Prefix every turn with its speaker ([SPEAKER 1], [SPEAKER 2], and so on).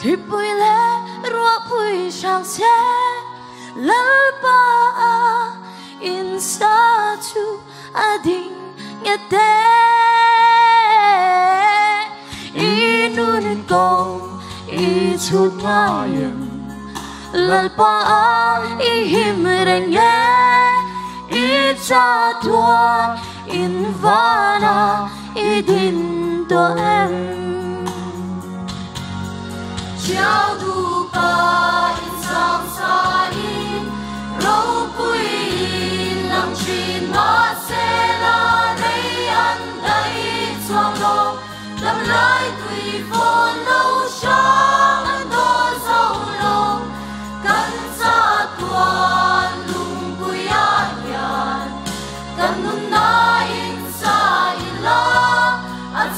[SPEAKER 1] thì bùi lẽ rùa bùi sang xe lỡ ba in sa chu ading nghe tê inun công i chút ngayon lỡ ba i him reng nghe i cha tuan in vana i din to em chiao du pa in sang sa in râu bùi in lòng truyền ma se la nay ăn đây choang lo làm lại tùy phồn lâu sáng ăn đô dâu lâu cắn ra tuan lùng bùi an nhàn cắn nun na in sa in la ăn